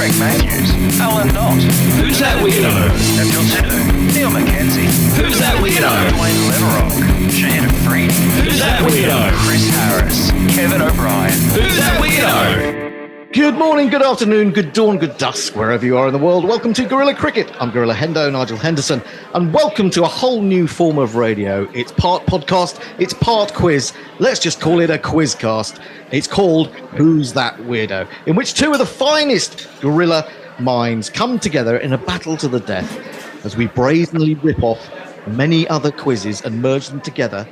Greg Matthews, Alan Knott. Who's that weirdo? Daniel Sidhu, Neil McKenzie. Who's that weirdo? Dwayne Letterock, Shane Freed. Who's that weirdo? Chris Harris, Kevin O'Brien. Who's that weirdo? Good morning, good afternoon, good dawn, good dusk, wherever you are in the world. Welcome to Gorilla Cricket. I'm Gorilla Hendo, Nigel Henderson, and welcome to a whole new form of radio. It's part podcast, it's part quiz. Let's just call it a quizcast. It's called Who's That Weirdo?, in which two of the finest gorilla minds come together in a battle to the death as we brazenly rip off many other quizzes and merge them together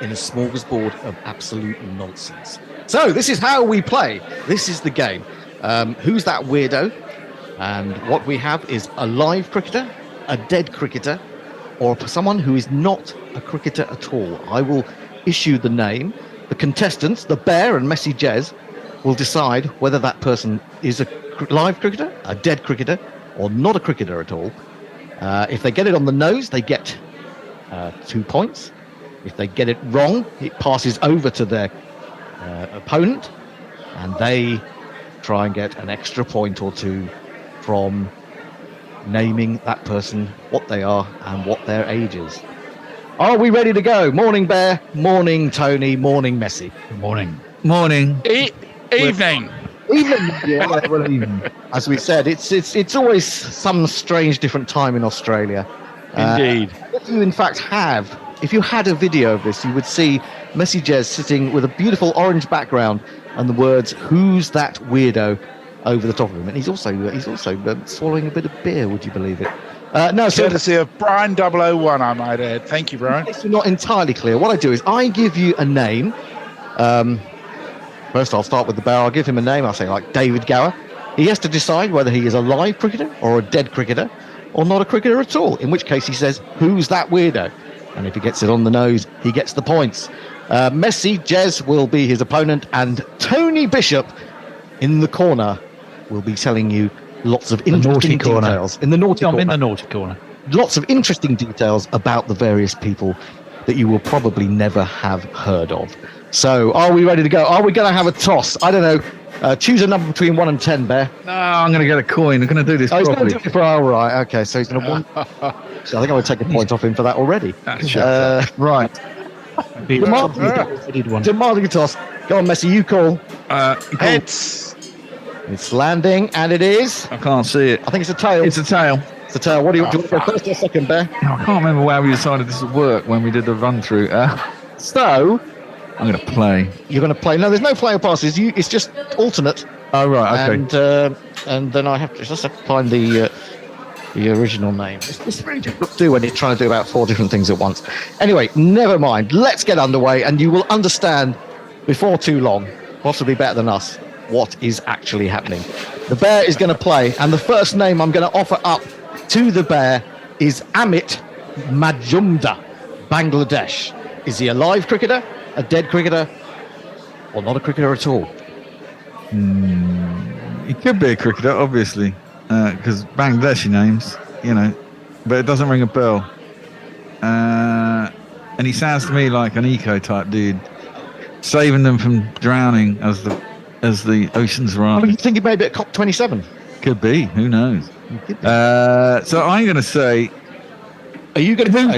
in a smorgasbord of absolute nonsense. So this is how we play. This is the game. Who's that weirdo? And what we have is a live cricketer, a dead cricketer, or someone who is not a cricketer at all. I will issue the name. The contestants, the Bear and Messy Jez, will decide whether that person is a live cricketer, a dead cricketer, or not a cricketer at all. If they get it on the nose, they get 2 points. If they get it wrong, it passes over to their opponent, and they try and get an extra point or two from naming that person, what they are and what their age is. Are we ready to go? Morning, Bear. Morning, Tony. Morning, Messi. Good morning. Morning. Evening. Evening. Yeah, well, evening. As we said, it's always some strange different time in Australia. Indeed. If you had a video of this, you would see Messy Jez sitting with a beautiful orange background and the words "Who's that weirdo?" over the top of him, and he's also swallowing a bit of beer. Would you believe it? No, so Courtesy of Brian 001, I might add. Thank you, Brian. if you're not entirely clear, what I do is I give you a name. First, I'll start with the Bear. I'll give him a name. I'll say like David Gower. He has to decide whether he is a live cricketer or a dead cricketer, or not a cricketer at all. In which case, he says, "Who's that weirdo?" And if he gets it on the nose, he gets the points. Messy Jez will be his opponent, and Tony Bishop in the corner will be telling you lots of interesting details. In the naughty corner. I'm in the naughty corner. Lots of interesting details about the various people that you will probably never have heard of. So, are we ready to go? Are we going to have a toss? I don't know. Choose a number between 1 and 10, Bear. No, I'm going to get a coin. I'm going to do this Oh, he's going properly. to do it for right. Okay, so he's going to want. So I think I'm going to take a point off him for that already. Right. Demanding a toss. Go on, Messi, you call. It's landing, and it is. I can't see it. I think it's a tail. It's a tail. It's a tail. What do you want to go first or second, Bear? I can't remember how we decided this would work when we did the run through. So I'm going to play. you're going to play. No, there's no play or passes. It's just alternate. Oh, right. Okay. And then I have to find the original name. It's really difficult to do when you're trying to do about 4 different things at once. Anyway, never mind. Let's get underway, and you will understand before too long, possibly better than us, what is actually happening. The Bear is going to play, and the first name I'm going to offer up to the Bear is Amit Majumdar, Bangladesh. Is he a live cricketer, a dead cricketer, or not a cricketer at all? He could be a cricketer, obviously, because Bangladeshi names, but it doesn't ring a bell. And he sounds to me like an eco-type dude, saving them from drowning as the oceans rise. You think he may be at COP27? Could be. Who knows? So I'm going to say, Are you going to say,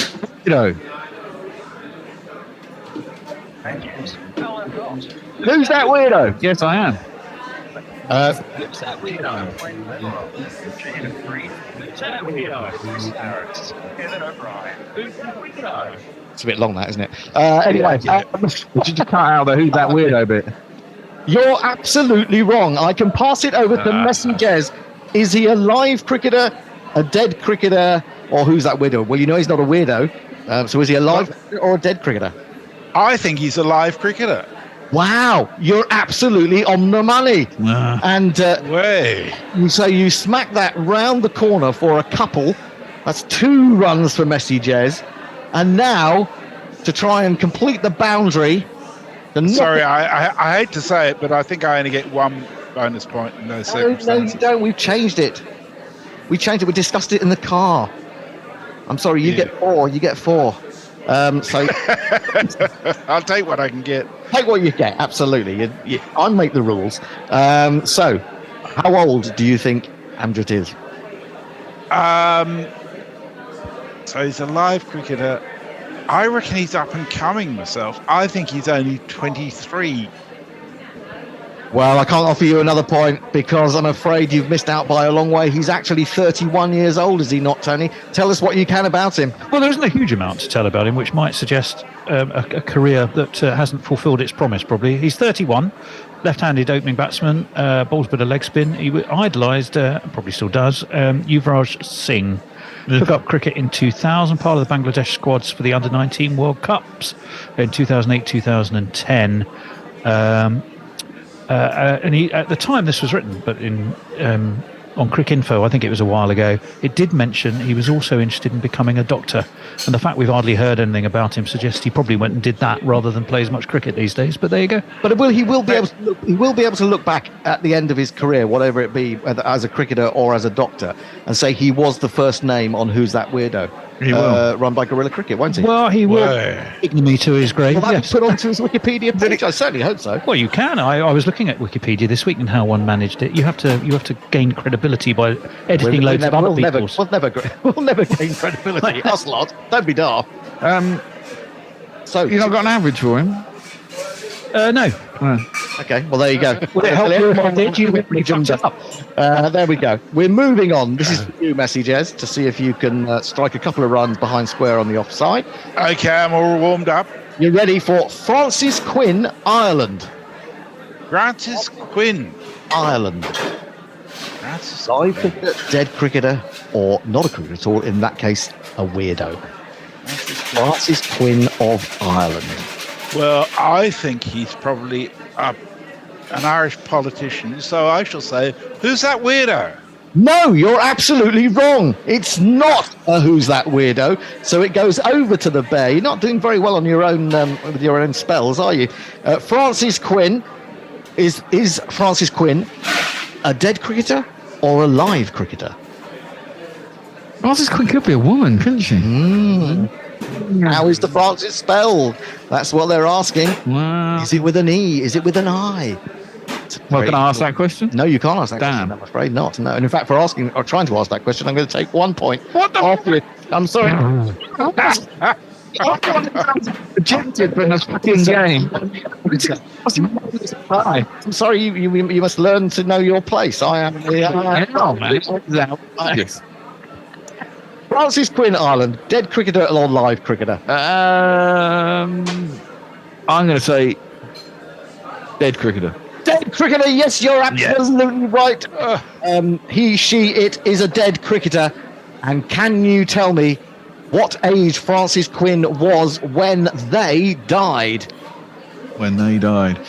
Alan Knott. who's that weirdo? yes, I am. Who's that weirdo? Dwayne Letterock, Shane Freed. Who's that weirdo? Chris Harris, Kevin O'Brien. Who's that weirdo? It's a bit long, that, isn't it? Anyway, Did you just cut out the who's that weirdo bit? you're absolutely wrong. I can pass it over to Messy Jez. Is he a live cricketer, a dead cricketer, or who's that weirdo? Well, he's not a weirdo. So is he a live cricketer or a dead cricketer? I think he's a live cricketer. Wow, you're absolutely on the money. And Way. you smack that round the corner for a couple. That's 2 runs for Messy Jez. And now, to try and complete the boundary... Sorry, I hate to say it, but I think I only get 1 bonus point in those circumstances. No, you don't. We've changed it. We discussed it in the car. I'm sorry, you get 4. You get 4. So I'll take what I can get. Take what you get. Absolutely. I make the rules. So, how old do you think Amjad is? So he's a live cricketer. I reckon he's up and coming myself. I think he's only 23. Well, I can't offer you another point because I'm afraid you've missed out by a long way. He's actually 31 years old, is he not, Tony? Tell us what you can about him. Well, there isn't a huge amount to tell about him, which might suggest a career that hasn't fulfilled its promise, probably. He's 31, left-handed opening batsman, bowls a bit of leg spin. He idolised, probably still does, Yuvraj Singh. Took up cricket in 2000, part of the Bangladesh squads for the Under-19 World Cups in 2008, 2010. And he, at the time this was written, but on Cricinfo, I think it was a while ago, it did mention he was also interested in becoming a doctor. And the fact we've hardly heard anything about him suggests he probably went and did that rather than play as much cricket these days. But there you go. But he will be able to look back at the end of his career, whatever it be, whether as a cricketer or as a doctor, and say he was the first name on Who's That Weirdo? He will. Run by Guerrilla Cricket, won't he? Well, he will. Ignominy to his grave, Will that yes. be put onto his Wikipedia page? I certainly hope so. Well, you can. I was looking at Wikipedia this week and how one managed it. You have to gain credibility by editing loads of other people's. We'll never gain credibility. Us lot. Don't be daft. So You not got an average for him? No. okay, well there you go. Would it help you if I did? You really jumped up. There we go. We're moving on. This is for you, Messi Jez, to see if you can strike a couple of runs behind square on the offside. Okay, I'm all warmed up. You're ready for Francis Quinn, Ireland. Francis Quinn. Ireland. Francis Live Quinn. cricketer, dead cricketer, or not a cricketer at all, in that case, a weirdo. Francis Quinn of Ireland. Well, I think he's probably an Irish politician, so I shall say, who's that weirdo? No, you're absolutely wrong. It's not a Who's That Weirdo. So it goes over to the bear. You're not doing very well on your own with your own spells, are you? Francis Quinn is Francis Quinn a dead cricketer or a live cricketer? Francis Quinn could be a woman, couldn't she? How is the Francis spelled? That's what they're asking. Wow. Is it with an E? Is it with an I? Well, can I ask that question? No, you can't ask that Damn. question. I'm afraid not. No, and in fact, for asking or trying to ask that question, I'm going to take 1 point. What the off you. I'm sorry. Rejected from this fucking game. I'm sorry. You must learn to know your place. I am. Yes. Francis Quinn, Ireland, dead cricketer or live cricketer? I'm going to say dead cricketer. Dead cricketer, yes, you're absolutely right. He, she, it is a dead cricketer. And can you tell me what age Francis Quinn was when they died? When they died.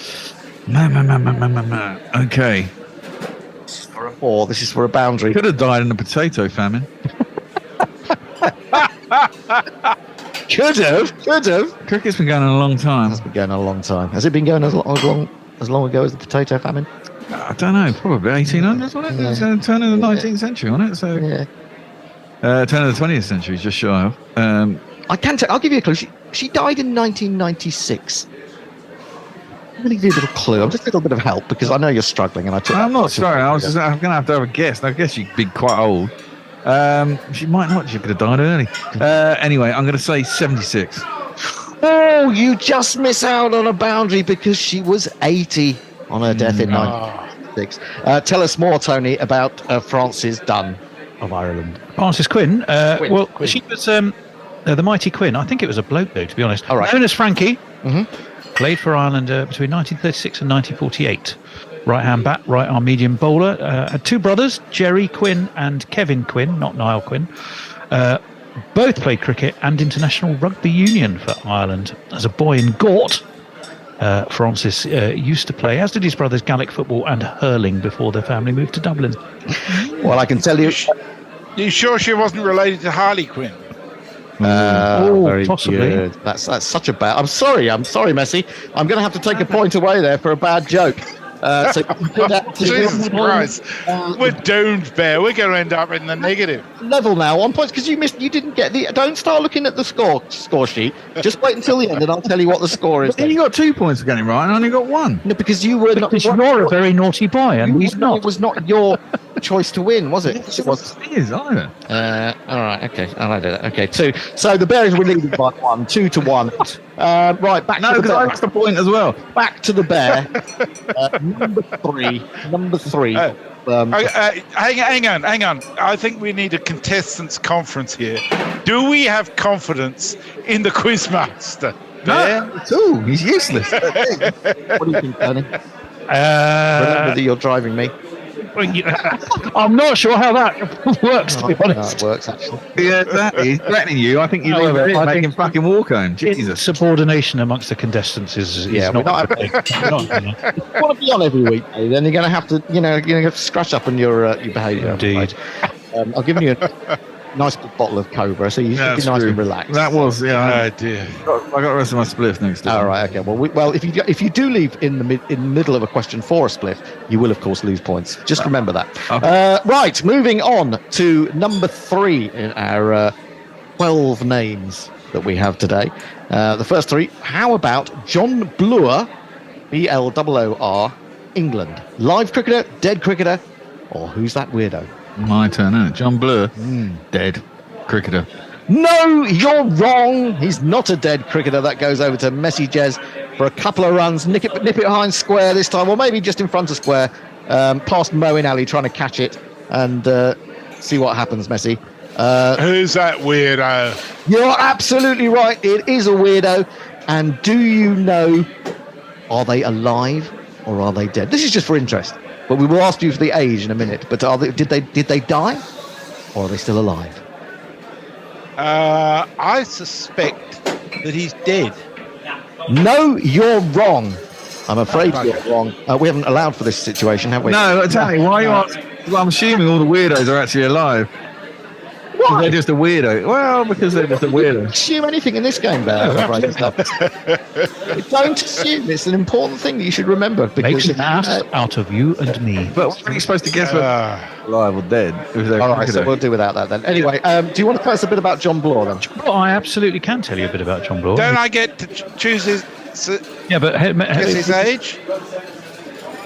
Man. Okay. For a 4, this is for a boundary. Could have died in a potato famine. Could have. Cricket's been going on a long time. It's been going on a long time. Has it been going as long ago as the potato famine? I don't know, probably 1800s, wasn't it? It was turn of the 19th century, wasn't it? So, Yeah. turn of the 20th century, just shy of. I can tell. I'll give you a clue. She died in 1996. I'm going to give you a little clue. I'm just a little bit of help because I know you're struggling, and I'm not sorry. I'm going to have a guess. I guess she'd be quite old. She might not. She could have died early. Anyway, I'm going to say 76. Oh, you just miss out on a boundary because she was 80 on her death in 1996. Tell us more, Tony, about Frances Dunn of Ireland. Francis Quinn. Quinn. She was the mighty Quinn. I think it was a bloke, though, to be honest. All right. Known as Frankie. Mhm. Played for Ireland between 1936 and 1948. Right-hand bat, right-arm medium bowler. Had two brothers, Jerry Quinn and Kevin Quinn, not Niall Quinn. Both played cricket and international rugby union for Ireland. As a boy in Gort, Francis used to play, as did his brothers, Gaelic football and hurling before their family moved to Dublin. Well, I can tell you. You sure she wasn't related to Harley Quinn? Very possibly. good. That's such a bad. I'm sorry, Messi. I'm going to have to take a point away there for a bad joke. So Jesus Christ. We're doomed, Bear. We're going to end up in the negative. level now, 1 point, because you didn't get the. Don't start looking at the score sheet. Just wait until the end, and I'll tell you what the score is. Then you got 2 points for getting it right, and I only got one. No, because you were not. Because you're a very naughty boy, and he's not. It was not your. choice to win, was it? It was. It is either. All right, okay. I'll do that. Okay, 2. So the Bears were leading by 1, 2-1. Right, back No, to the because I Bear. lost the point as well. Back to the Bear. Number three. Hang on. I think we need a contestants conference here. Do we have confidence in the quizmaster? No, at all. He's useless. What do you think, Tony? Remember that you're driving me. I'm not sure how that works, to be No, honest. it works, actually. Yeah, exactly. He's threatening you. I think you No, leave it. I Make think- him fucking walk home. Jesus. Subordination amongst the contestants is Yeah, we're not. not If you want to be on every week, then you're going to have to, you're going to have to scratch up on your behaviour. Indeed. I'll give you a nice big bottle of Cobra, so you should be That's nice true. and relaxed. That was, yeah. Oh dear. I got the rest of my spliff next to All right, okay. Well, if you do leave in the middle of a question for a split, you will of course lose points. Just remember that. Okay. Right, moving on to number 3 in our 12 names that we have today. The first 3. How about John Bloor, Bloor, England? Live cricketer, dead cricketer, or who's that weirdo? My turn, isn't it? John Bloor, dead cricketer. No, you're wrong. He's not a dead cricketer. That goes over to Messi Jez for a couple of runs. Nip it behind square this time, or maybe just in front of square. Past Moeen Ali trying to catch it and see what happens, Messi. Who's that weirdo? You're absolutely right. It is a weirdo. And do you know, are they alive or are they dead? This is just for interest. But we will ask you for the age in a minute. But did they die or are they still alive? I suspect that he's dead. No, you're wrong. I'm afraid you're wrong. We haven't allowed for this situation, have we? No, tell me, why are you asking? Well, I'm assuming all the weirdos are actually alive. Why? They're just a weirdo. Well, because they're just a weirdo. Assume anything in this game, Bear. I'm afraid. Don't assume. It's an important thing that you should remember. Makes Because, an ass out of you and me. But what are you supposed to guess whether alive or dead? If they're all right, so cricketer? we'll do without that then. Anyway, do you want to tell us a bit about John Bloor then? Well, I absolutely can tell you a bit about John Bloor. Don't I get to choose his Yeah, but guess his age?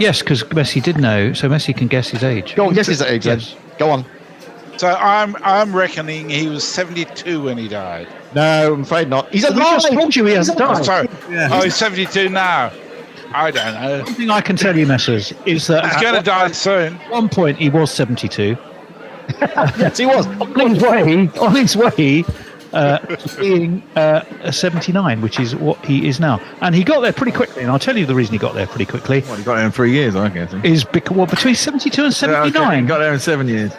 yes, because Messi did know, so Messi can guess his age. Go on, guess his age then. Yes. Go on. So I'm reckoning he was 72 when he died. No, I'm afraid not. He's We alive. just told you he hasn't Oh, died. sorry. Oh, he's 72 now. I don't know. One thing I can tell you, Messers, is that He's going to die soon. at one point he was 72. Yes, he was. On his way to being 79, which is what he is now. And he got there pretty quickly, and I'll tell you the reason he got there pretty quickly. Well, he got there in 3 years, I guess. Is because, well, between 72 and 79. Got there in 7 years.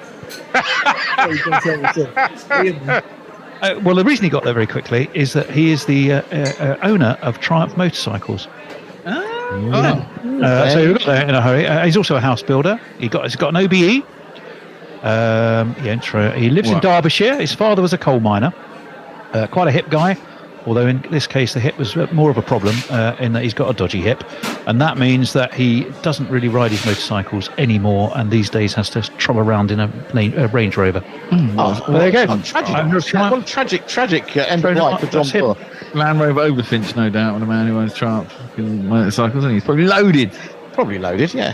Well, the reason he got there very quickly is that he is the owner of Triumph Motorcycles. So he got there in a hurry. He's also a house builder. He's got an OBE. He lives in Derbyshire. His father was a coal miner. Quite a hip guy. Although in this case the hip was more of a problem in that he's got a dodgy hip, and that means that he doesn't really ride his motorcycles anymore, and these days has to trot around in a Range Rover. Well, there you go. Tragic end of life for John That's him. Bloor. Land Rover Overfinch, no doubt, when a man who owns Triumph fucking motorcycles, and he's probably loaded. Probably loaded, yeah.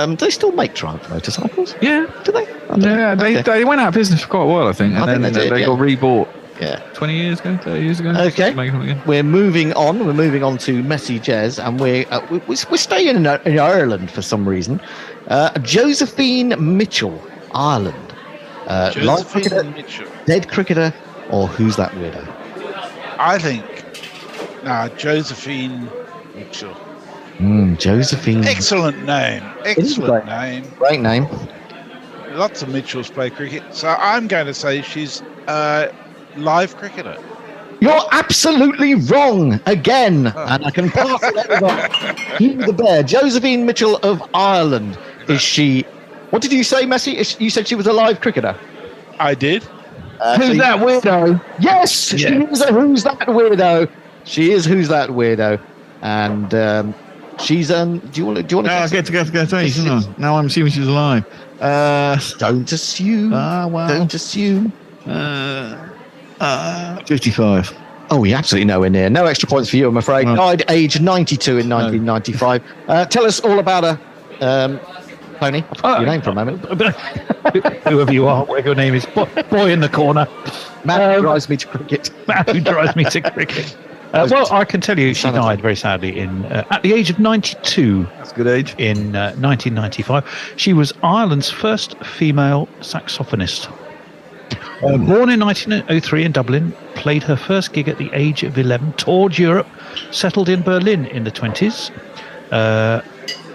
Do they still make Triumph motorcycles? Yeah. Do they? Yeah, they went out of business for quite a while, I think, and I think then they did, they yeah. got rebought Yeah. 20 years ago, 30 years ago. Okay. Make them again. We're moving on. We're moving on to Messi Jez, and we're staying in Ireland for some reason. Josephine Mitchell, Ireland. Live Josephine cricketer, Mitchell. dead cricketer, or who's that weirdo? I think. Josephine Mitchell. Josephine. Excellent name. is Excellent great. name. Great name. Lots of Mitchells play cricket. So I'm going to say she's a live cricketer. You're absolutely wrong again, and I can pass it over to the Bear. Josephine Mitchell of Ireland. Is she? What did you say, Messi? You said she was a live cricketer. I did. Who's that weirdo? Yes, she is a Who's That Weirdo. She is Who's That Weirdo, and she's do you want to? No, I get to go shouldn't I? Now I'm assuming she's alive. Don't assume. Well. Don't assume. 55. Oh, you're absolutely nowhere near. No extra points for you, I'm afraid. No. Died aged 92 in 1995. Tell us all about her. Tony, I forgot your name for a moment. Whoever you are, whatever your name is, boy in the corner. Man who drives me to cricket. Man who drives me to cricket. Well, I can tell you she died very sadly at the age of 92. That's a good age. In 1995. She was Ireland's first female saxophonist. Born in 1903 in Dublin, played her first gig at the age of 11, toured Europe, settled in Berlin in the 20s,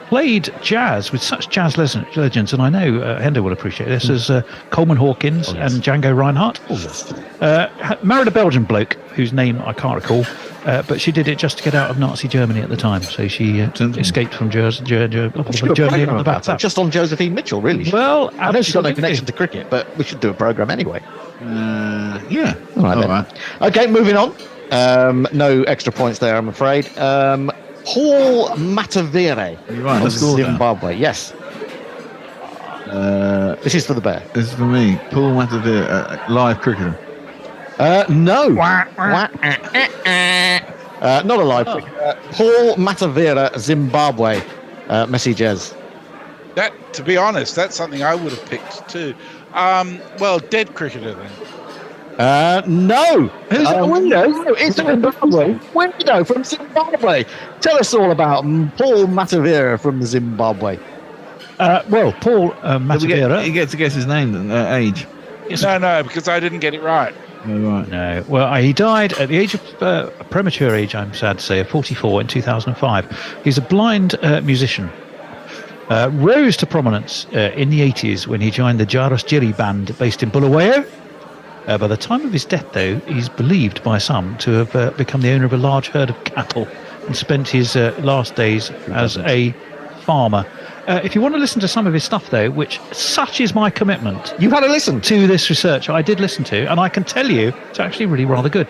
played jazz with such jazz legends, and I know Hendo will appreciate this, as Coleman Hawkins and Django Reinhardt. Married a Belgian bloke whose name I can't recall, but she did it just to get out of Nazi Germany at the time. So she escaped from Germany on the back. Just on Josephine Mitchell, really. Well, I know she's got no connection to cricket, but we should do a programme anyway. Yeah. All right, then. right. Okay, moving on. No extra points there, I'm afraid. Paul Matavire You're right, of let's go with that. Zimbabwe. Yes. This is for the Bear. This is for me. Paul Matavir, live cricketer. No. Not a live cricketer. Paul Matavira, Zimbabwe. Messages. That, to be honest, that's something I would have picked too. Well, dead cricketer then. No. Who's it? Window? No, it's Zimbabwe. Window from Zimbabwe. Tell us all about Paul Matavira from Zimbabwe. Well, Paul Matavira. He gets to guess his name, age. No, because I didn't get it right. Oh, right. No. Well, he died at the age of a premature age, I'm sad to say, of 44 in 2005. He's a blind musician. Rose to prominence in the 80s when he joined the Jaros Jiri band based in Bulawayo. By the time of his death, though, he's believed by some to have become the owner of a large herd of cattle and spent his last days as a farmer. If you want to listen to some of his stuff, though, which such is my commitment, You had a listen to this research, I did listen to, and I can tell you it's actually really rather good.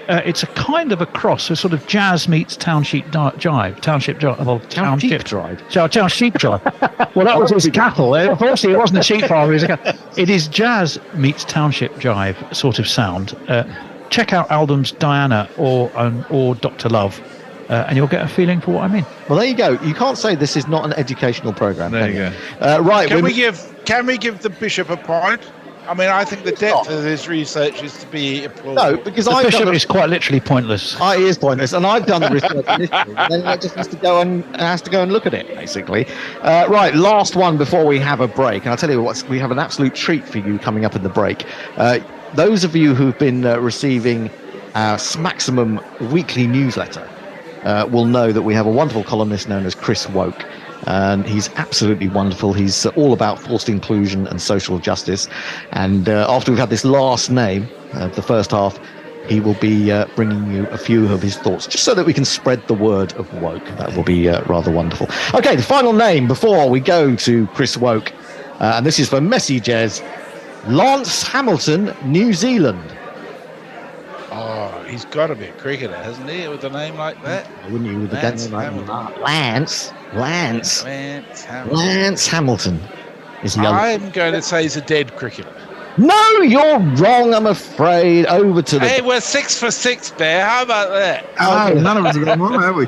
It's a kind of a cross, a sort of jazz meets township jive. Township jive. Well, township drive. Township jive. Well, that was his cattle. Unfortunately, it wasn't a sheep farmer. It is jazz meets township jive sort of sound. Check out albums Diana or Dr. Love. And you'll get a feeling for what I mean. Well, there you go. You can't say this is not an educational programme. There you go. Right. Can we give the bishop a point? I mean, I think the depth of his research is to be applauded. No, because The I've bishop done is quite literally pointless. it is pointless, and I've done the research initially, and then it just has to go and look at it, basically. Right, last one before we have a break, and I'll tell you what, we have an absolute treat for you coming up in the break. Those of you who've been receiving our Smaximum weekly newsletter will know that we have a wonderful columnist known as Chris Woke. And he's absolutely wonderful. He's all about forced inclusion and social justice. And after we've had this last name, the first half, he will be bringing you a few of his thoughts, just so that we can spread the word of woke. That will be rather wonderful. Okay, the final name before we go to Chris Woke, and this is for Messy Jez, Lance Hamilton, New Zealand. Oh, he's got to be a cricketer, hasn't he, with a name like that? Wouldn't you with Lance the name like Hamilton. Lance Hamilton is young. I'm going to say he's a dead cricketer. No, you're wrong, I'm afraid. Over to the... Hey, we're 6 for 6, Bear. How about that? Oh, none of us have got one, have we?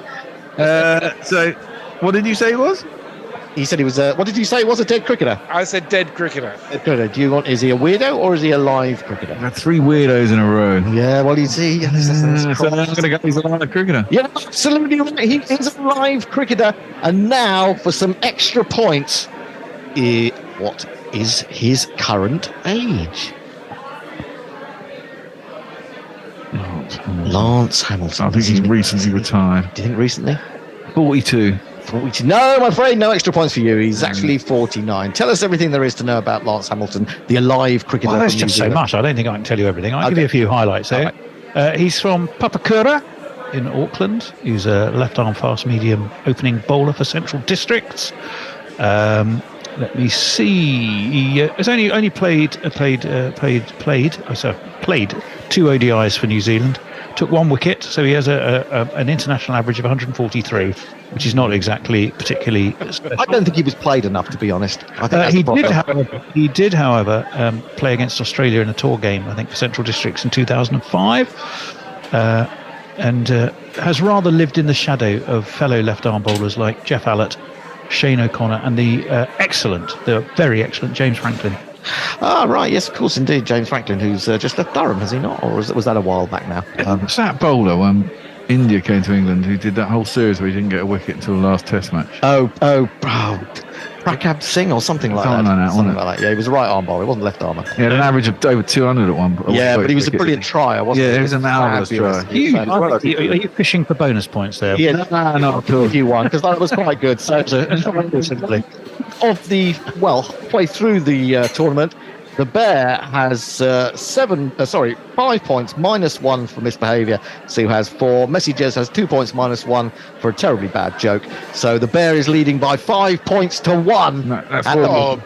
So, what did you say it was? He said he was what did you say he was, a dead cricketer? I said dead cricketer. Dead cricketer. Is he a weirdo or is he a live cricketer? I've had 3 weirdos in a row. Yeah, well, you see... So I'm going to go he's a live cricketer. Yeah, absolutely right. He is a live cricketer. And now, for some extra points, what is his current age? Lance Hamilton. I think he's recently retired. Do you think recently? 42. 42. No, I'm afraid no extra points for you. He's actually 49. Tell us everything there is to know about Lance Hamilton, the alive cricketer. Well, there's from New just so Zealand. much. I don't think I can tell you everything. I'll give Okay. you a few highlights there. He's from Papakura in Auckland. He's a left-arm fast-medium opening bowler for Central Districts. Let me see. He has only played 2 ODIs for New Zealand. Took 1 wicket, so he has an international average of 143, which is not exactly particularly special. I don't think he was played enough, to be honest. I think that's He the problem. did, however, play against Australia in a tour game, I think, for Central Districts in 2005, and has rather lived in the shadow of fellow left-arm bowlers like Jeff Allott, Shane O'Connor, and the very excellent James Franklin. Ah, right. Yes, of course, indeed. James Franklin, who's just left Durham, has he not? Or was that a while back now? It's that bowler when India came to England who did that whole series where he didn't get a wicket until the last Test match. Prakab Singh or something like Something that. like that, Something wasn't like that. Yeah, he was a right arm bowler. He wasn't left armour. He had an average of over 200 at one point. Yeah, but he was a brilliant trier, wasn't he? Yeah, he was a marvellous Fabulous. trier. Are you fishing for bonus points there? Yeah, No, not at all. you won because that was quite good. So, simply, of the halfway through the tournament, the Bear has 5 points minus 1 for misbehaviour. Sue has 4. Messages has 2 points minus 1 for a terribly bad joke. So the Bear is leading by 5 points to 1. No, that's And horrible.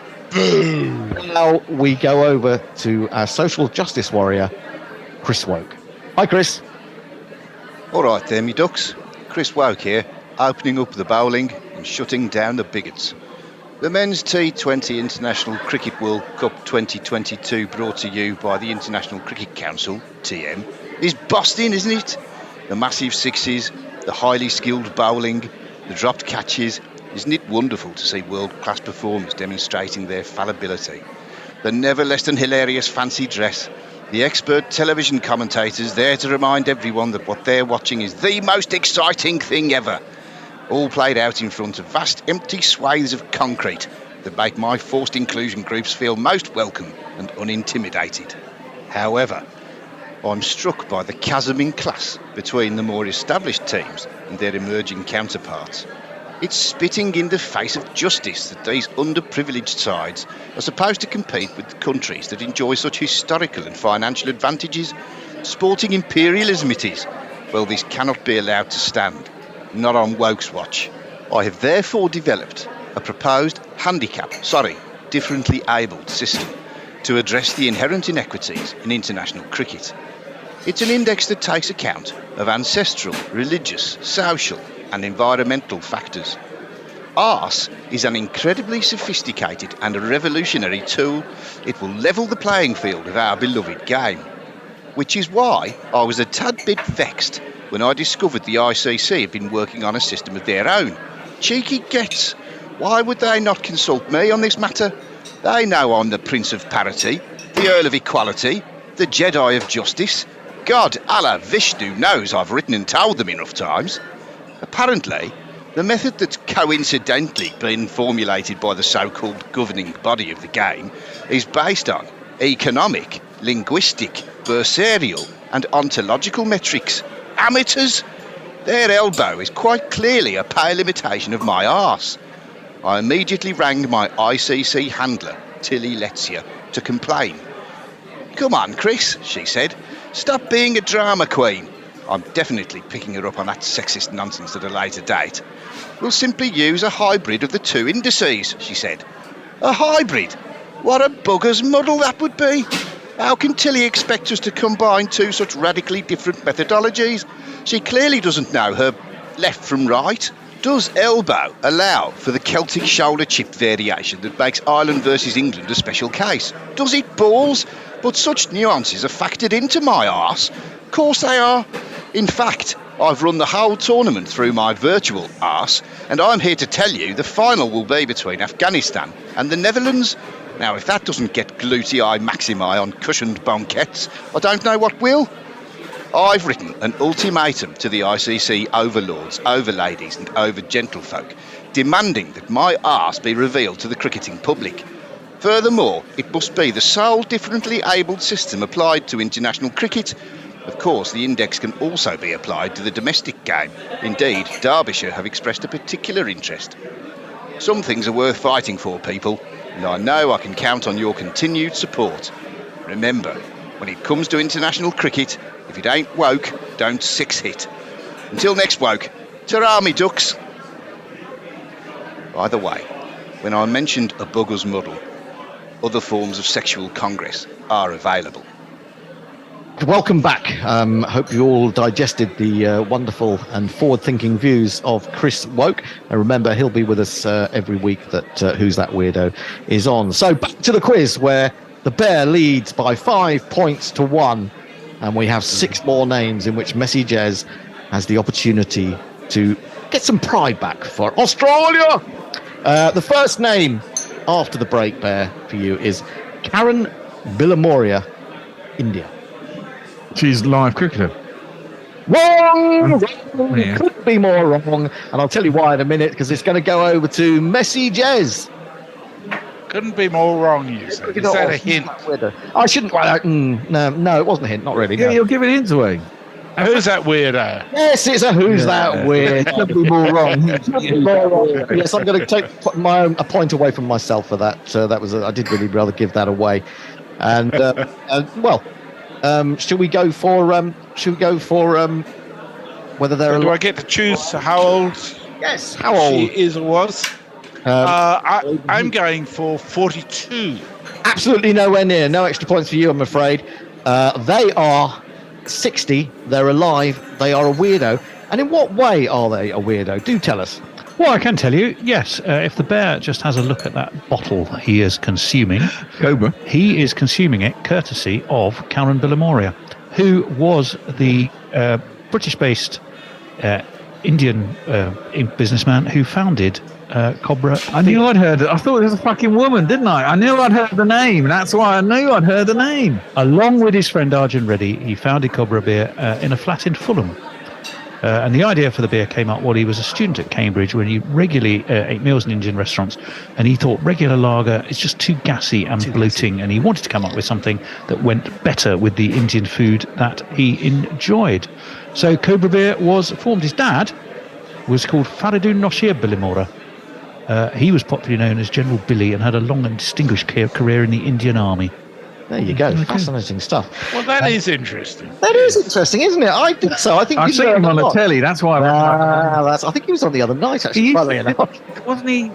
now we go over to our social justice warrior, Chris Woke. Hi, Chris. All right there, me ducks. Chris Woke here, opening up the bowling and shutting down the bigots. The Men's T20 International Cricket World Cup 2022, brought to you by the International Cricket Council, TM, is busting, isn't it? The massive sixes, the highly skilled bowling, the dropped catches. Isn't it wonderful to see world-class performers demonstrating their fallibility? The never less than hilarious fancy dress, the expert television commentators there to remind everyone that what they're watching is the most exciting thing ever. All played out in front of vast empty swathes of concrete that make my forced inclusion groups feel most welcome and unintimidated. However, I'm struck by the chasm in class between the more established teams and their emerging counterparts. It's spitting in the face of justice that these underprivileged sides are supposed to compete with countries that enjoy such historical and financial advantages. Sporting imperialism it is. Well, this cannot be allowed to stand. Not on Woke's watch. I have therefore developed a proposed differently abled system to address the inherent inequities in international cricket. It's an index that takes account of ancestral, religious, social and environmental factors. ARSE is an incredibly sophisticated and revolutionary tool. It will level the playing field of our beloved game. Which is why I was a tad bit vexed when I discovered the ICC had been working on a system of their own. Cheeky gets. Why would they not consult me on this matter? They know I'm the Prince of Parity, the Earl of Equality, the Jedi of Justice. God, Allah, Vishnu knows I've written and told them enough times. Apparently, the method that's coincidentally been formulated by the so-called governing body of the game is based on economic, linguistic, bursarial and ontological metrics. Amateurs! Their elbow is quite clearly a pale imitation of my arse. I immediately rang my ICC handler, Tilly Letsia, to complain. Come on, Chris, she said. Stop being a drama queen. I'm definitely picking her up on that sexist nonsense at a later date. We'll simply use a hybrid of the two indices, she said. A hybrid? What a bugger's muddle that would be. How can Tilly expect us to combine two such radically different methodologies? She clearly doesn't know her left from right. Does elbow allow for the Celtic shoulder chip variation that makes Ireland versus England a special case? Does it, balls? But such nuances are factored into my arse. Of course they are. In fact, I've run the whole tournament through my virtual arse, and I'm here to tell you the final will be between Afghanistan and the Netherlands. Now, if that doesn't get gluteae maximi on cushioned banquettes, I don't know what will. I've written an ultimatum to the ICC overlords, overladies and over-gentlefolk, demanding that my arse be revealed to the cricketing public. Furthermore, it must be the sole differently abled system applied to international cricket. Of course, the index can also be applied to the domestic game. Indeed, Derbyshire have expressed a particular interest. Some things are worth fighting for, people, and I know I can count on your continued support. Remember, when it comes to international cricket, if it ain't woke, don't six-hit. Until next woke, ta-ra me ducks. By the way, when I mentioned a bugger's muddle, other forms of sexual congress are available. Welcome back. Hope you all digested the wonderful and forward-thinking views of Chris Woke. And remember, he'll be with us every week that Who's That Weirdo is on. So back to the quiz, where the Bear leads by 5 points to 1. And we have 6 more names in which Messi Jez has the opportunity to get some pride back for Australia. The first name after the break, Bear, for you is Karen Billamoria, India. She's live cricketer. Wrong! Yeah. Couldn't be more wrong. And I'll tell you why in a minute, because it's going to go over to Messi Jez. Couldn't be more wrong, you said. Is that a hint? I shouldn't. No, it wasn't a hint. Not really. Yeah, No. you're giving hints away. Who's that weirdo? Yes, it's a who's that weird. Could be more wrong. Yes, I'm going to take a point away from myself for that. I did really rather give that away. And should we go for whether they're Do I get to choose how old yes, how old? she is or was? I'm going for 42. Absolutely nowhere near. No extra points for you, I'm afraid. They are 60. They're alive. They are a weirdo. And in what way are they a weirdo? Do tell us. Well, I can tell you, yes. If the bear just has a look at that bottle he is consuming, Cobra. he is consuming it courtesy of Karen Billamoria, who was the British-based Indian businessman who founded Cobra. I knew I'd heard it. I thought it was a fucking woman, didn't I? I knew I'd heard the name. That's why I knew I'd heard the name. Along with his friend Arjun Reddy, he founded Cobra Beer in a flat in Fulham. And the idea for the beer came up while he was a student at Cambridge, when he regularly ate meals in Indian restaurants, and he thought regular lager is just too gassy and bloating, and he wanted to come up with something that went better with the Indian food that he enjoyed. So Cobra Beer was formed. His dad was called Faridun Noshir Bilimora. He was popularly known as General Billy and had a long and distinguished career in the Indian Army. There you go. Fascinating stuff. Well, that is interesting. That is interesting, isn't it? I think so. I think I've he's seen him on the lot. telly. That's why. I think he was on the other night, actually. funnily enough. Wasn't he?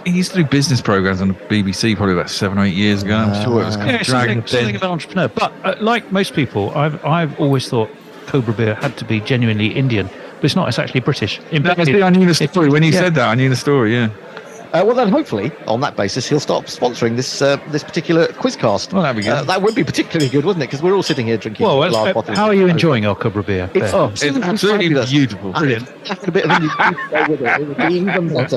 He used to do business programs on the BBC probably about 7 or 8 years ago. I'm sure it was kind of dragging something of an entrepreneur. But like most people, I've always thought Cobra Beer had to be genuinely Indian, but it's not. It's actually British. I knew the story when he said that. I knew the story. Yeah. Well, then hopefully, on that basis, he'll stop sponsoring this particular quizcast. Well, that'd be good. That would be particularly good, wouldn't it? Because we're all sitting here drinking large bottles. How are you enjoying our Cobra Beer? It's absolutely beautiful. Brilliant. A bit of Indian food to go with it. It would be even better.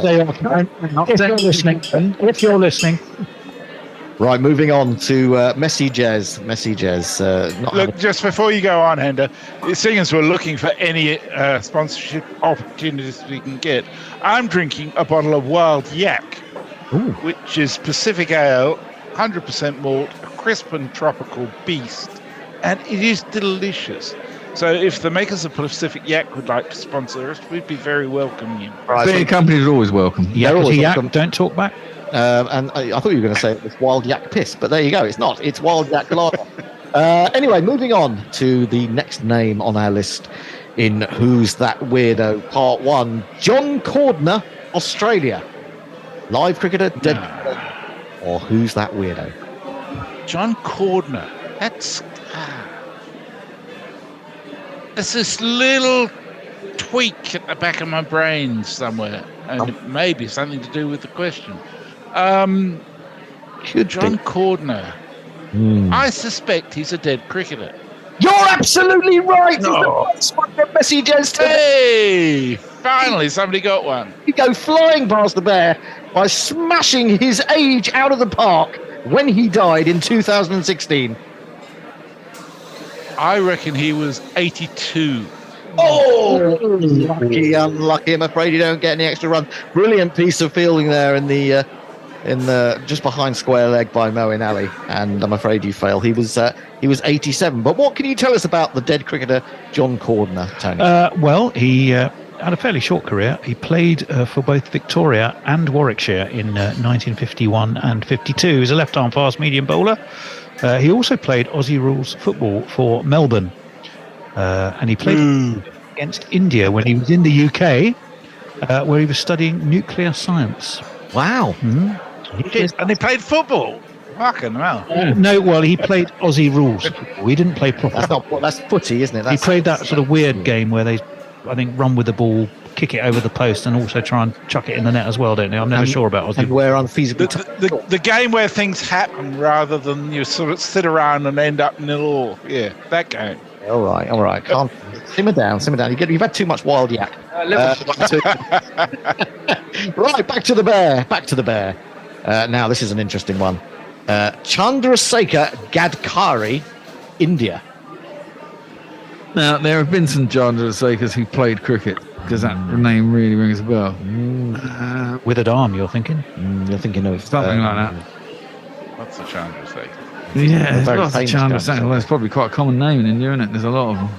If you're listening. Right, moving on to Messi Jez. Look, just before you go on, Hender, seeing as we're looking for any sponsorship opportunities we can get, I'm drinking a bottle of Wild Yak, which is Pacific Ale, 100% malt, a crisp and tropical beast, and it is delicious. So if the makers of Pacific Yak would like to sponsor us, we'd be very welcome. Beer companies are always welcome. Yak, don't talk back. And I thought you were going to say it was Wild Yak Piss, but there you go. It's not. It's Wild Yak Lager. Anyway, moving on to the next name on our list in Who's That Weirdo, Part 1. John Cordner, Australia. Live cricketer, dead cricketer, or Who's That Weirdo? John Cordner. That's this little tweak at the back of my brain somewhere, and it may be something to do with the question. John Cordner. I suspect he's a dead cricketer. You're absolutely right. No. He's the first one to get messages today. Hey! Finally, somebody got one. You go flying past the bear by smashing his age out of the park when he died in 2016. I reckon he was 82. Oh, lucky, unlucky. I'm afraid you don't get any extra run. Brilliant piece of fielding there in the just behind square leg by Moeen Ali, and I'm afraid you fail. He was 87. But what can you tell us about the dead cricketer John Cordner, Tony? Well, he had a fairly short career. He played for both Victoria and Warwickshire in 1951 and 52. He was a left-arm fast medium bowler. He also played Aussie rules football for Melbourne, and he played against India when he was in the UK, where he was studying nuclear science. Wow. And he played football. Fucking hell. No, well, he played Aussie rules. He didn't play proper. That's footy, isn't it? He played that sort of weird game where they, I think, run with the ball, kick it over the post, and also try and chuck it in the net as well, don't they? I'm never sure about Aussie. And where unfeasibly the game where things happen rather than you sort of sit around and end up 0-0. Yeah, that game. All right. Calm. Simmer down. You've had too much wild yak. Right, back to the bear. Now, this is an interesting one. Chandrasekhar Gadkari, India. Now, there have been some Chandrasekhars who played cricket, because that name really rings a bell. Withered arm, you're thinking? You're thinking of Something like that. What's the Chandrasekhar? Yeah, there's very lots of famous Chandrasekhars. Well, it's probably quite a common name in India, isn't it? There's a lot of them.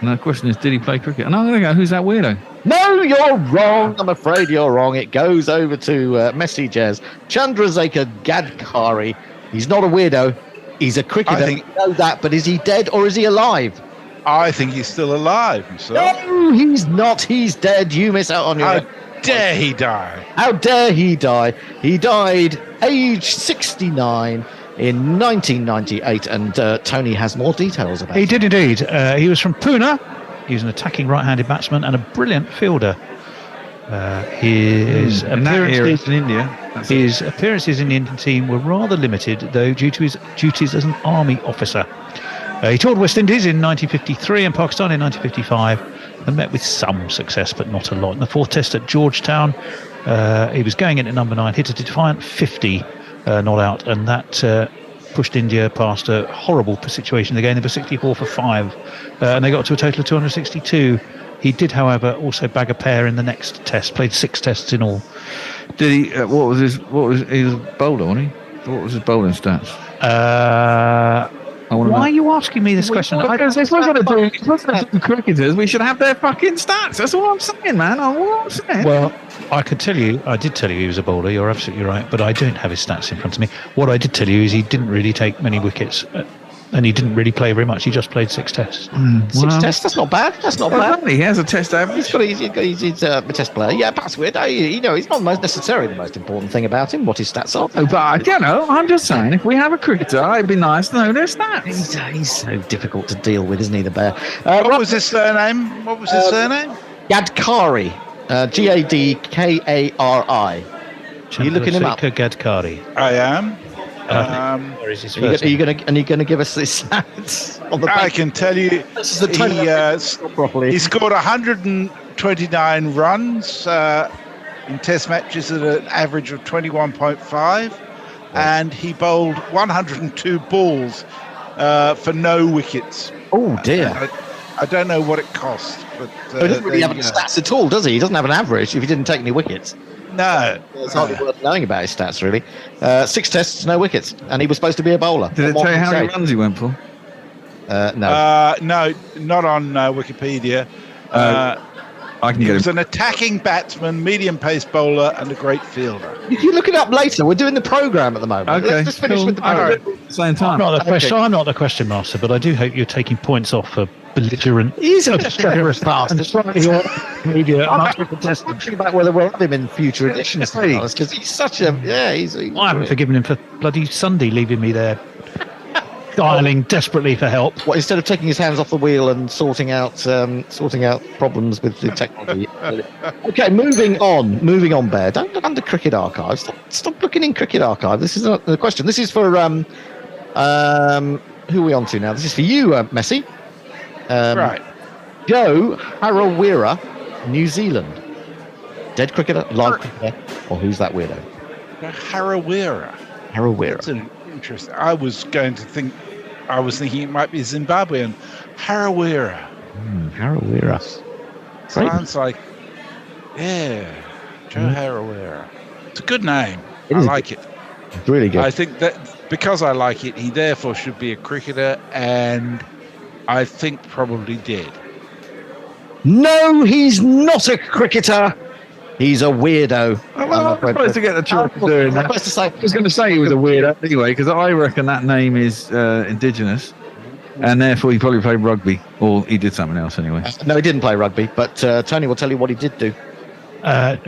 And the question is, did he play cricket? And I'm going to go, who's that weirdo? No, you're wrong. I'm afraid you're wrong. It goes over to Messi Jazz. Chandrasekhar Gadkari. He's not a weirdo. He's a cricketer. You know that, but is he dead or is he alive? I think he's still alive himself. No, he's not. He's dead. You miss out on your... How dare he die? How dare he die? He died age 69 in 1998, and Tony has more details about He it. did indeed. He was from Pune. He was an attacking right-handed batsman and a brilliant fielder. His appearances in India. Appearances in the Indian team were rather limited, though, due to his duties as an army officer. He toured West Indies in 1953 and Pakistan in 1955 and met with some success, but not a lot. In the fourth test at Georgetown, he was going in at number 9, hit a defiant 50 not out, and that pushed India past a horrible situation. They were 64 for 5, and they got to a total of 262. He did, however, also bag a pair in the next test. Played 6 tests in all. Did he? He was a bowler, wasn't he? What was his bowling stats? Why are you asking me this question? Because if we're going to do cricketers, we should have their fucking stats. That's all I'm saying, man. Well, I did tell you he was a bowler. You're absolutely right, but I don't have his stats in front of me. What I did tell you is he didn't really take many wickets, and he didn't really play very much. He just played 6 tests. 6 tests? That's not bad. He has a test average. He's a test player. Yeah, perhaps weird. It's not necessarily the most important thing about him, what his stats are. Oh, but I'm just saying, if we have a cricketer, it'd be nice to know their stats. He's so difficult to deal with, isn't he, the bear? What was his surname? Gadkari. Gadkari. Are you looking him up? Gadkari. I am. Where is his Are first you going to give us his stats on the I can tell you, This is the he scored 129 runs in Test matches at an average of 21.5, and he bowled 102 balls for no wickets. Oh dear! I don't know what it cost, but he doesn't really have any stats at all, does he? He doesn't have an average if he didn't take any wickets. No. It's hardly worth knowing about his stats, really. 6 tests, no wickets, and he was supposed to be a bowler. Did it tell you how many runs he went for? No. No, not on Wikipedia. I can He get was him. an attacking batsman, medium-pace bowler, and a great fielder. You look it up later. We're doing the programme at the moment. Okay, Let's just finish cool. with the All programme. right. Same time. I'm not the question master, but I do hope you're taking points off for belligerent. He's a obstreperous bastard. and slightly media. I'm thinking about whether we'll have him in future editions, because he's such a... Yeah, he's... I haven't forgiven him for bloody Sunday leaving me there, dialing desperately for help. What, instead of taking his hands off the wheel and sorting out problems with the technology. Okay, moving on, Bear. Don't look under Cricket Archive. Stop looking in Cricket Archive. This is not the question. This is for who are we on to now? This is for you, Messi. Right. Joe Harawira, New Zealand. Dead cricketer, live cricketer, or who's that weirdo? Harawira. Harawira. That's an interesting. I was thinking it might be Zimbabwean. Harawira. Harawira. Sounds like, Joe Harawira. It's a good name. It I is like it. It's really good. I think that because I like it, he therefore should be a cricketer, and I think probably did. No, he's not a cricketer. He's a weirdo. I'm supposed to get the choice of doing that. I was going to say he was a weirdo anyway, because I reckon that name is indigenous, and therefore he probably played rugby, or he did something else anyway. No, he didn't play rugby, but Tony will tell you what he did do. Do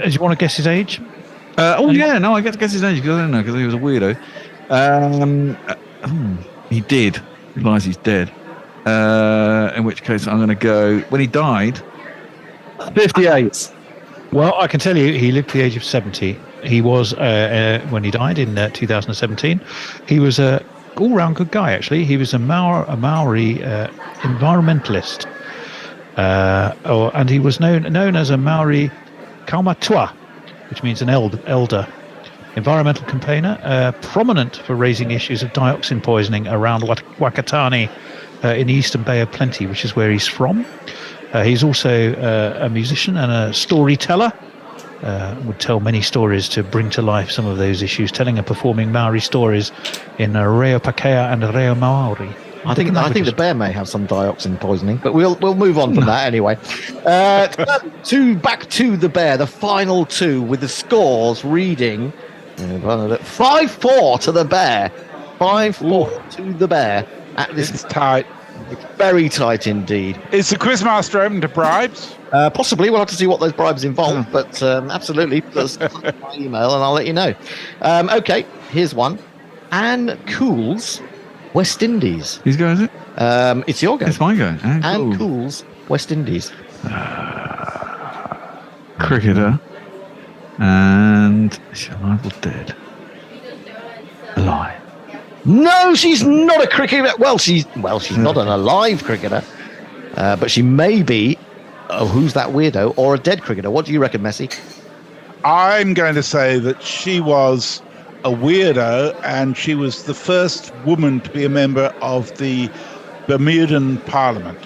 you want to guess his age? I get to guess his age because I don't know, because he was a weirdo. He did realise he's dead. In which case I'm going to go, when he died, 58. Well, I can tell you he lived to the age of 70. He was, when he died in 2017, he was a all-round good guy, actually. He was a Maori environmentalist. And he was known as a Maori kaumatua, which means an elder. Environmental campaigner, prominent for raising issues of dioxin poisoning around Wakatani in the Eastern Bay of Plenty, which is where he's from. He's also a musician and a storyteller. Would tell many stories to bring to life some of those issues, telling and performing Maori stories in Reo Pakea and Reo Maori. I think the bear may have some dioxin poisoning, but we'll move on from that anyway. Back to the bear, the final two with the scores reading 5-4 to the bear. 5-4 to the bear. It's tight. It's very tight indeed. Is the quizmaster open to bribes? Possibly. We'll have to see what those bribes involve, but absolutely. That's my email, and I'll let you know. Okay, here's one. Anne Cools, West Indies. Whose go is it? It's your go. It's my go. Anne Cools, West Indies. Cricketer. And is she alive or dead? Alive. No, she's not a cricketer. Well, she's not an alive cricketer, but she may be. Oh, who's that weirdo? Or a dead cricketer? What do you reckon, Messi? I'm going to say that she was a weirdo, and she was the first woman to be a member of the Bermudan Parliament.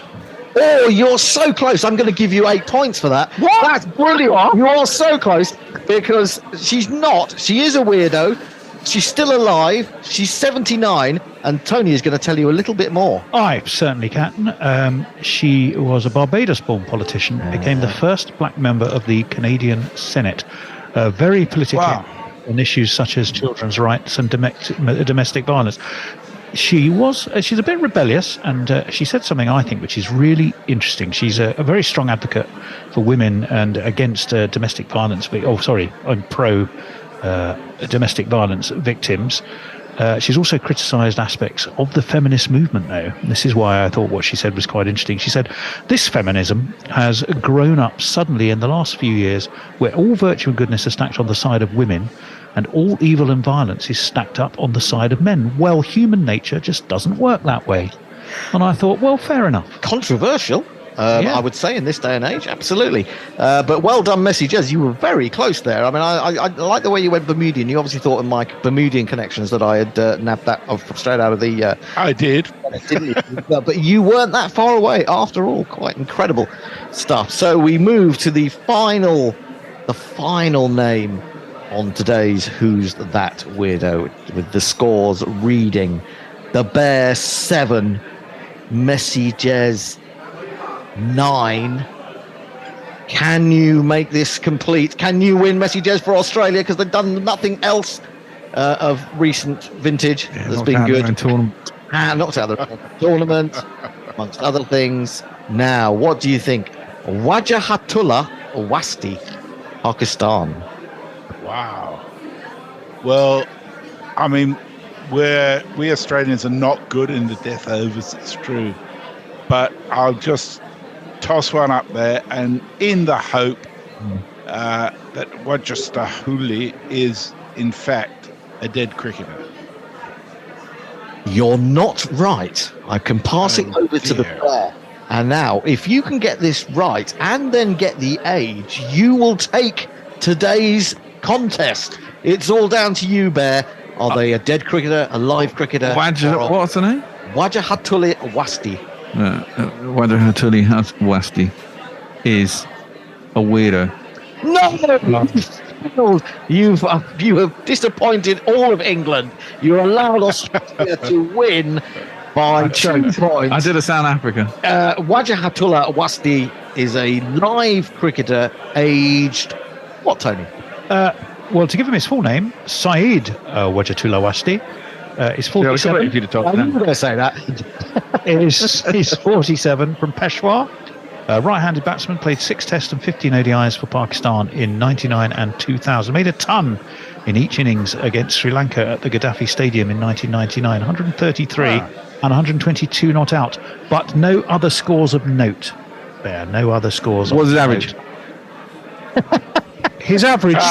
Oh, you're so close. I'm going to give you 8 points for that. What? That's brilliant. You're so close because she's not. She is a weirdo. She's still alive. She's 79. And Tony is going to tell you a little bit more. I certainly can. She was a Barbados-born politician, became the first black member of the Canadian Senate. Very politically on issues such as children's rights and domestic violence. She's a bit rebellious, and she said something I think which is really interesting. She's a very strong advocate for women and against domestic violence. I'm pro domestic violence victims. She's also criticised aspects of the feminist movement, though. This is why I thought what she said was quite interesting. She said, this feminism has grown up suddenly in the last few years where all virtue and goodness are stacked on the side of women and all evil and violence is stacked up on the side of men. Well, human nature just doesn't work that way. And I thought, well, fair enough. Controversial. I would say in this day and age, absolutely. But well done, Messi Jez. You were very close there. I mean, I like the way you went Bermudian. You obviously thought in my Bermudian connections that I had nabbed that straight out of the... I did. Didn't you? But you weren't that far away after all. Quite incredible stuff. So we move to the final name on today's Who's That Weirdo, with the scores reading the Bear 7, Messi Jez 9. Can you make this complete? Can you win Messi Jez for Australia? Because they've done nothing else of recent vintage that's been good. Knocked out the tournament, amongst other things. Now, what do you think? Wajahatullah Wasti, Pakistan. Wow. Well, I mean, we Australians are not good in the death overs, it's true. But I'll just toss one up there, and in the hope that Wajastahuli is, in fact, a dead cricketer. You're not right. I can pass it over to the Bear. And now, if you can get this right and then get the age, you will take today's contest. It's all down to you, Bear. Are they a dead cricketer, a live cricketer? What's the name? Wajahatullah Wasti. Wajahatullah Wasti is a weirdo. No! You have disappointed all of England. You allowed Australia to win by 2 points. I did a South Africa. Wajahatullah Wasti is a live cricketer aged... What, Tony? Well, to give him his full name, Saeed Wajatullah Wasti. He's 47. If you'd have told I was going to say that. He's 47 from Peshawar. Right-handed batsman, played 6 Tests and 15 ODIs for Pakistan in 99 and 2000. Made a ton in each innings against Sri Lanka at the Gaddafi Stadium in 1999. 133 and 122 not out. But no other scores of note there. No other scores. What's his average? His average,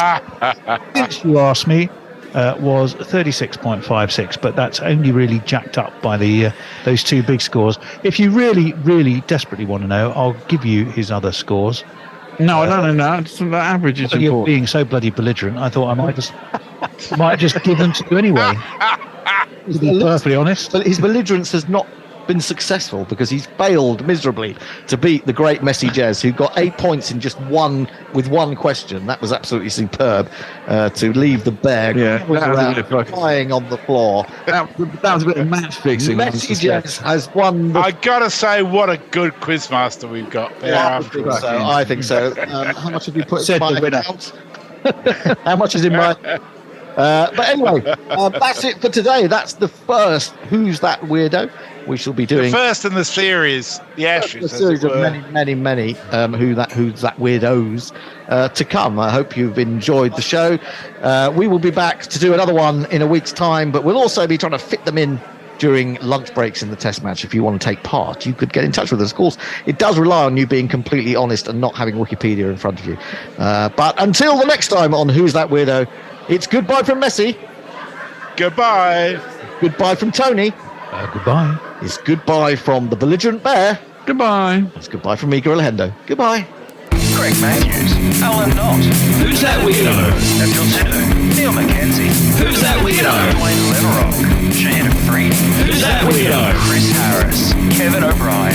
since you asked me, was 36.56, but that's only really jacked up by those two big scores. If you really, really desperately want to know, I'll give you his other scors. No. It's the average is You're important. being so bloody belligerent, I thought I might just give them to you anyway. To be perfectly honest. But his belligerence has not been successful because he's failed miserably to beat the great Messi Jez, who got 8 points in just one question. That was absolutely superb to leave the bear lying on the floor. That was a bit of match fixing. Messi Jez has won. I gotta say, what a good quizmaster we've got there. I think so. How much have you put in my account? How much is in my? But anyway, that's it for today. That's the first Who's That Weirdo? We shall be doing the first in the series, the Ashes. A series of many Who's That Weirdos to come. I hope you've enjoyed the show. We will be back to do another one in a week's time, but we'll also be trying to fit them in during lunch breaks in the test match. If you want to take part, you could get in touch with us. Of course, it does rely on you being completely honest and not having Wikipedia in front of you. But until the next time on Who's That Weirdo, it's goodbye from Messi. Goodbye. Goodbye from Tony. Goodbye. It's goodbye from the belligerent bear. Goodbye. It's goodbye from me, Gorilla Hendo. Goodbye. Greg Matthews, Alan Knott, Who's That Weirdo? Daniel Tidder, Neil McKenzie, Who's That Weirdo? Dwayne Leverock, Shane Freed, Who's That Weirdo? Chris Harris, Kevin O'Brien.